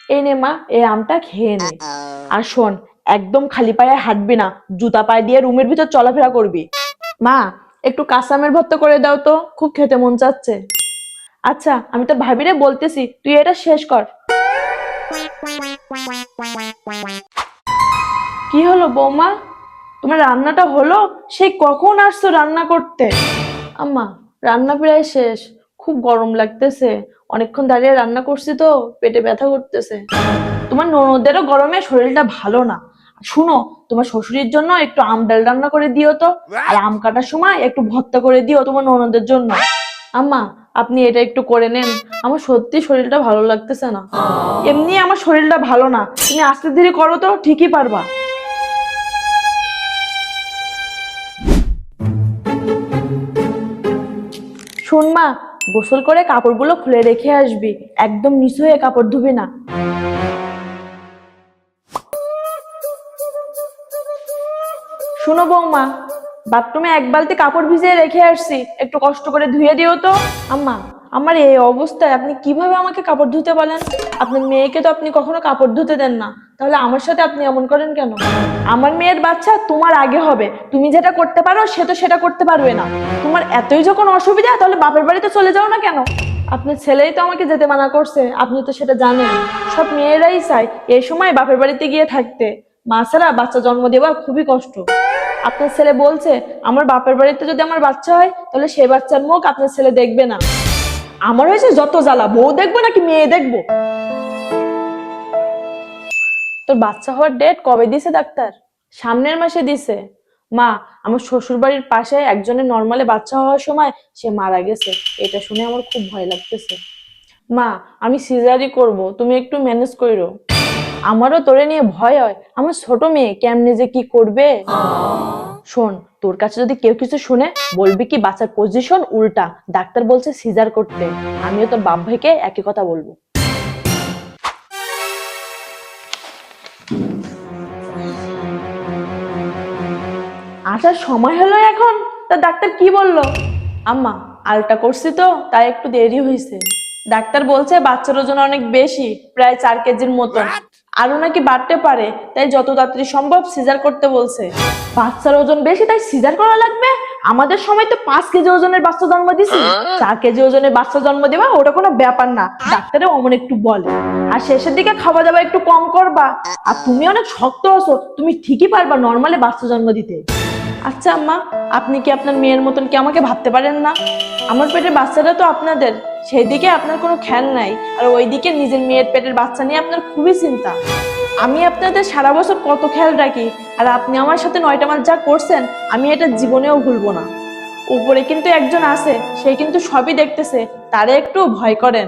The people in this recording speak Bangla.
এই নে মা, এই আমটা খেয়ে নে। আর শোন, একদম খালি পায়ে হাঁটবি না, জুতা পায়ে দিয়ে রুমের ভিতর চলাফেরা করবি। মা, একটু কাঁচা আমের ভর্তা করে দাও তো, খুব খেতে মন চাচ্ছে। আচ্ছা, আমি তোর ভাবিরে বলতেছি, তুই এটা শেষ কর। কি হলো বৌমা, তোমার রান্নাটা হলো? সেই কখন আসছো রান্না করতে? আম্মা, রান্না প্রায় শেষ। খুব গরম লাগতেছে, অনেকক্ষণ দাঁড়িয়ে রান্না করছি তো, পেটে ব্যথা করতেছে। তোমার ননদেরও গরমে শরীরটা ভালো না। শুনো, তোমার শ্বশুরের জন্য একটু আম ডাল রান্না করে দিও তো। আর আম কাটার সময় একটু ভর্তা করে দিও তোমার ননদের জন্য। আম্মা, আপনি এটা একটু করে নেন, আমার সত্যি শরীরটা ভালো লাগতেছে না। এমনি আমার শরীরটা ভালো না, তুমি আস্তে ধীরে করো তো, ঠিকই পারবা। শোন মা, গোসল করে কাপড়গুলো খুলে রেখে আসবি, একদম নিচু হয়ে কাপড় ধুবি না। শোনো বৌমা, বাথরুমে এক বালতি কাপড় ভিজিয়ে রেখে আসছি, একটু কষ্ট করে ধুয়ে দিও তো। আম্মা, আমার এই অবস্থায় আপনি কিভাবে আমাকে কাপড় ধুতে বলেন? আপনার মেয়েকে তো আপনি কখনো কাপড় ধুতে দেন না, তাহলে আমার সাথে আপনি এমন করেন কেন? আমার মেয়ের বাচ্চা তোমার আগে হবে, তুমি যেটা করতে পারো সে তো সেটা করতে পারবে না। তোমার এতই যখন অসুবিধা, তাহলে বাপের বাড়িতে চলে যাও না কেন? আপনার ছেলেই তো আমাকে যেতে মানা করছে, আপনি তো সেটা জানেন। সব মেয়েরাই চায় এই সময় বাপের বাড়িতে গিয়ে থাকতে। মা ছাড়া বাচ্চা জন্ম দেওয়া খুবই কষ্ট। আপনার ছেলে বলছে আমার বাপের বাড়িতে যদি আমার বাচ্চা হয়, তাহলে সেই বাচ্চার মুখ আপনার ছেলে দেখবে না। আমার হয়েছে যত জ্বালা, বউ দেখবো নাকি মেয়ে দেখবো? তোর বাচ্চা হওয়ার ডেট কবে দিছে ডাক্তার? সামনের মাসে দিছে। মা, আমার শ্বশুর বাড়ির পাশে একজনের নর্মালে বাচ্চা হওয়ার সময় সে মারা গেছে। এটা শুনে আমার খুব ভয় লাগতেছে। মা, আমি সিজারই করব, তুমি একটু ম্যানেজ করো। আমারও তোরে নিয়ে ভয় হয়, আমার ছোট মেয়ে কেমনে যে কি করবে। শোন, তোর কাছে যদি কেউ কিছু শুনে, বলবি কি বাচ্চার পজিশন উল্টা, ডাক্তার বলছে সিজার করতে। আমিও তোর বাপ ভাইকে একই কথা বলবো। আসার সময় হলো এখন, তা ডাক্তার কি বললো? আম্মা, আলটা করছি তো, তাই একটু দেরি হয়েছে। ডাক্তার বলছে বাচ্চার ওজন অনেক বেশি, প্রায় 4 কেজির মতন। আরো নাকি বাড়তে পারে, তাই যত তাড়াতাড়ি সম্ভব সিজার করতে বলছে। বাচ্চার ওজন বেশি তাই সিজার করা লাগবে? আমাদের সময় তো 5 কেজি ওজনের বাচ্চা জন্ম দিছি। 4 কেজি ওজনের বাচ্চা জন্ম দেওয়া ওটা কোনো ব্যাপার না, ডাক্তারে অমন একটু বলে। আর শেষের দিকে খাওয়া দাওয়া একটু কম করবা। আর তুমি অনেক শক্ত আছো, তুমি ঠিকই পারবা নর্মালে বাচ্চা জন্ম দিতে। আচ্ছা আম্মা, আপনি কি আপনার মেয়ের মতন কি আমাকে ভাবতে পারেন না? আমার পেটের বাচ্চাটা তো আপনাদের, সেই দিকে আপনার কোনো খেয়াল নাই। আর ওইদিকে নিজের মেয়ের পেটের বাচ্চা নিয়ে আপনার খুবই চিন্তা। আমি আপনাদের সারা বছর কত খেয়াল রাখি, আর আপনি আমার সাথে 9টা মাস যা করছেন, আমি এটা জীবনেও ভুলবো না। উপরে কিন্তু একজন আছে, সে কিন্তু সবই দেখতেছে, তারে একটু ভয় করেন।